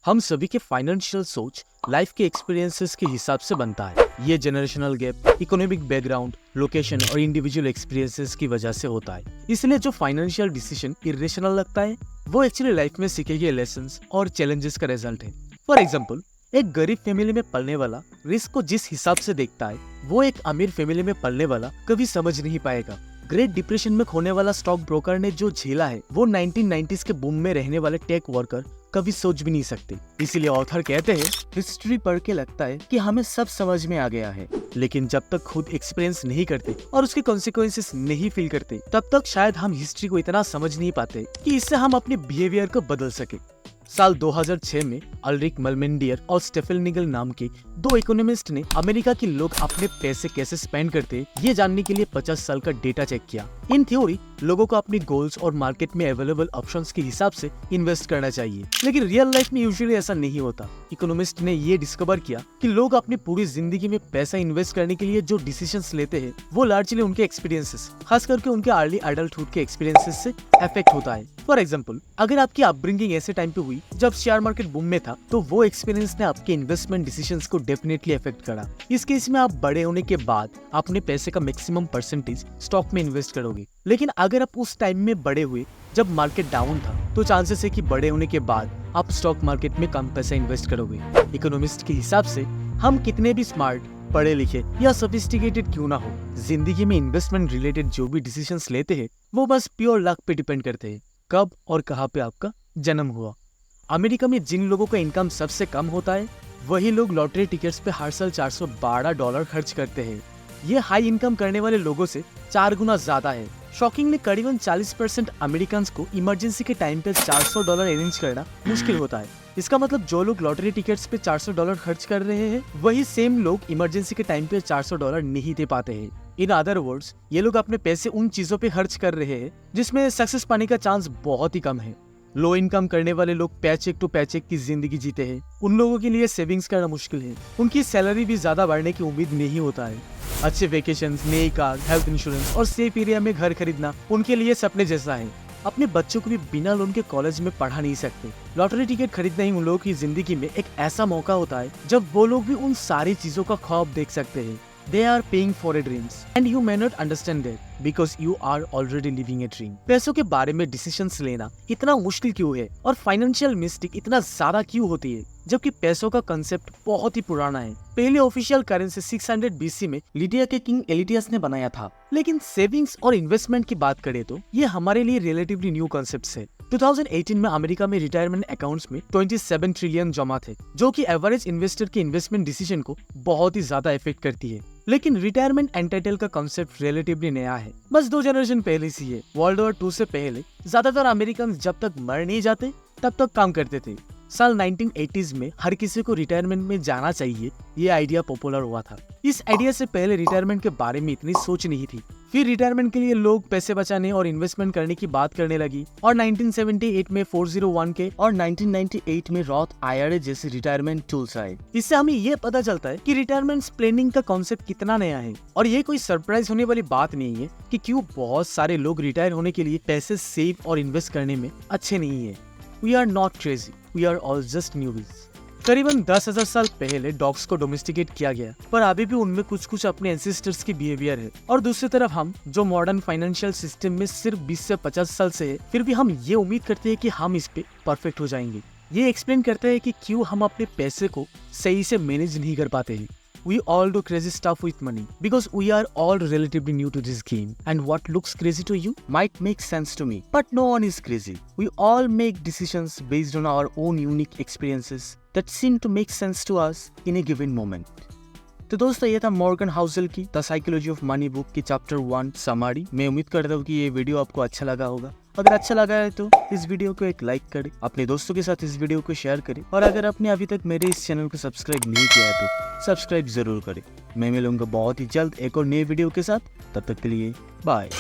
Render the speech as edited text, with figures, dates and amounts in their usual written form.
हम सभी के फाइनेंशियल सोच लाइफ के एक्सपीरियंसेस के हिसाब से बनता है। ये generational gap, economic background, location और इंडिविजुअल एक्सपीरियंसेस की वजह से होता है। इसलिए जो फाइनेंशियल डिसीजन इरेशनल लगता है वो एक्चुअली लाइफ में सीखे गए लेसन्स और चैलेंजेस का रिजल्ट है। फॉर एग्जाम्पल, एक गरीब फैमिली में पलने वाला रिस्क को जिस हिसाब से देखता है वो एक अमीर फैमिली में पलने वाला कभी समझ नहीं पाएगा। ग्रेट डिप्रेशन में खोने वाला स्टॉक ब्रोकर ने जो झेला है वो 1990s के बूम में रहने वाले टेक वर्कर कभी सोच भी नहीं सकते। इसीलिए ऑथर कहते हैं, हिस्ट्री पढ़ के लगता है कि हमें सब समझ में आ गया है, लेकिन जब तक खुद एक्सपीरियंस नहीं करते और उसके कॉन्सिक्वेंसेस नहीं फील करते तब तक शायद हम हिस्ट्री को इतना समझ नहीं पाते कि इससे हम अपने बिहेवियर को बदल सके। साल 2006 में अल्रिक मलमेंडियर और स्टेफेन निगल नाम के दो इकोनॉमिस्ट ने अमेरिका के लोग अपने पैसे कैसे स्पेंड करते ये जानने के लिए 50 साल का डेटा चेक किया। इन थ्योरी लोगों को अपनी गोल्स और मार्केट में अवेलेबल ऑप्शंस के हिसाब से इन्वेस्ट करना चाहिए, लेकिन रियल लाइफ में यूजुअली ऐसा नहीं होता। इकोनॉमिस्ट ने ये डिस्कवर किया कि लोग अपनी पूरी जिंदगी में पैसा इन्वेस्ट करने के लिए जो डिसीजंस लेते हैं वो लार्जली उनके एक्सपीरियंसेस, खास करके उनके अर्ली एडल्टहुड के एक्सपीरियंसेस से अफेक्ट होता है। फॉर एग्जाम्पल, अगर आपकी अपब्रिंगिंग ऐसे टाइम पे हुई जब शेयर मार्केट बूम में था तो वो एक्सपीरियंस ने आपके इन्वेस्टमेंट डिसीजंस को डेफिनेटली अफेक्ट करा। इस केस में आप बड़े होने के बाद अपने पैसे का मैक्सिमम परसेंटेज स्टॉक में इन्वेस्ट करोगे, लेकिन अगर आप उस टाइम में बड़े हुए जब मार्केट डाउन था तो चांसेस है कि बड़े होने के बाद आप स्टॉक मार्केट में कम पैसा इन्वेस्ट करोगे। इकोनॉमिस्ट के हिसाब से हम कितने भी स्मार्ट, पढ़े लिखे या सोफिस्टिकेटेड क्यों ना हो, जिंदगी में इन्वेस्टमेंट रिलेटेड जो भी डिसीजंस लेते हैं वो बस प्योर लक पे डिपेंड करते हैं, कब और कहाँ पे आपका जन्म हुआ। अमेरिका में जिन लोगों का इनकम सबसे कम होता है वही लोग लॉटरी टिकट्स पे हर साल $412 खर्च करते हैं। ये हाई इनकम करने वाले लोगों से 4 गुना ज्यादा है। शॉकिंगली करीबन 40% अमेरिकन को इमरजेंसी के टाइम पे $400 अरेंज करना मुश्किल होता है। इसका मतलब जो लोग लॉटरी टिकट्स पे $400 खर्च कर रहे हैं वही सेम लोग इमरजेंसी के टाइम पे $400 नहीं दे पाते हैं। इन अदर वर्ड्स, ये लोग अपने पैसे उन चीजों पे खर्च कर रहे हैं जिसमें सक्सेस पाने का चांस बहुत ही कम है। लो इनकम करने वाले लोग पैचेक टू पैचेक की जिंदगी जीते हैं। उन लोगों के लिए सेविंग्स करना मुश्किल है, उनकी सैलरी भी ज्यादा बढ़ने की उम्मीद नहीं होता है। अच्छे वेकेशंस, नई कार, हेल्थ इंश्योरेंस और सेफ एरिया में घर खरीदना उनके लिए सपने जैसा है। अपने बच्चों को भी बिना लोन के कॉलेज में पढ़ा नहीं सकते। लॉटरी टिकट खरीदना ही उन लोगों की जिंदगी में एक ऐसा मौका होता है जब वो लोग भी उन सारी चीजों का ख्वाब देख सकते हैं। They are paying for a dreams and you may not understand that because you are already living a dream। पैसों के बारे में डिसीजंस लेना इतना मुश्किल क्यों है और फाइनेंशियल मिस्टेक इतना ज्यादा क्यों होती है, जबकि पैसों का कंसेप्ट बहुत ही पुराना है। पहले ऑफिशियल करेंसी 600 BC में लिडिया के किंग एलिटियस ने बनाया था, लेकिन सेविंग्स और इन्वेस्टमेंट की बात करें तो ये हमारे लिए रिलेटिवली न्यू कॉन्सेप्ट्स है। 2018 में अमेरिका में रिटायरमेंट अकाउंट्स में 27 ट्रिलियन जमा थे, जो कि एवरेज इन्वेस्टर के इन्वेस्टमेंट डिसीजन को बहुत ही ज्यादा इफेक्ट करती है। लेकिन रिटायरमेंट एंटाइटल का कॉन्सेप्ट रिलेटिवली नया है, बस 2 जनरेशन पहले से है। वर्ल्ड वॉर 2 से पहले ज्यादातर अमेरिकन जब तक मर नहीं जाते तब तक काम करते थे। साल 1980s में हर किसी को रिटायरमेंट में जाना चाहिए ये आइडिया पॉपुलर हुआ था। इस आइडिया से पहले रिटायरमेंट के बारे में इतनी सोच नहीं थी। फिर रिटायरमेंट के लिए लोग पैसे बचाने और इन्वेस्टमेंट करने की बात करने लगी और 1978 में 401k और 1998 में रॉथ IRA जैसे रिटायरमेंट टूल्स आए। इससे हमें ये पता चलता है कि रिटायरमेंट प्लानिंग का कॉन्सेप्ट कितना नया है। और ये कोई सरप्राइज होने वाली बात नहीं है कि क्यों बहुत सारे लोग रिटायर होने के लिए पैसे सेव और इन्वेस्ट करने में अच्छे नहीं है। We are not crazy, we are all just newbies। करीबन 10,000 साल पहले डॉग्स को डोमेस्टिकेट किया गया, पर अभी भी उनमें कुछ अपने एंसेस्टर्स की बिहेवियर है। और दूसरी तरफ हम जो मॉडर्न फाइनेंशियल सिस्टम में सिर्फ 20 से 50 साल से है, फिर भी हम ये उम्मीद करते हैं कि हम इस पे परफेक्ट हो जाएंगे। ये एक्सप्लेन करता है कि क्यों हम अपने पैसे को सही से मैनेज नहीं कर पाते हैं। We all do crazy stuff with money because we are all relatively new to this game, and what looks crazy to you might make sense to me, but no one is crazy. We all make decisions based on our own unique experiences that seem to make sense to us in a given moment। तो दोस्तों, ये था Morgan Housel की the psychology of money book की chapter 1 summary. मैं उम्मीद करता हूँ कि ये वीडियो आपको अच्छा लगा होगा। अगर अच्छा लगा है तो इस वीडियो को एक लाइक करें, अपने दोस्तों के साथ इस वीडियो को शेयर करें, और अगर आपने अभी तक मेरे इस चैनल को सब्सक्राइब नहीं किया है तो सब्सक्राइब जरूर करें। मैं मिलूंगा बहुत ही जल्द एक और नए वीडियो के साथ। तब तक के लिए बाय।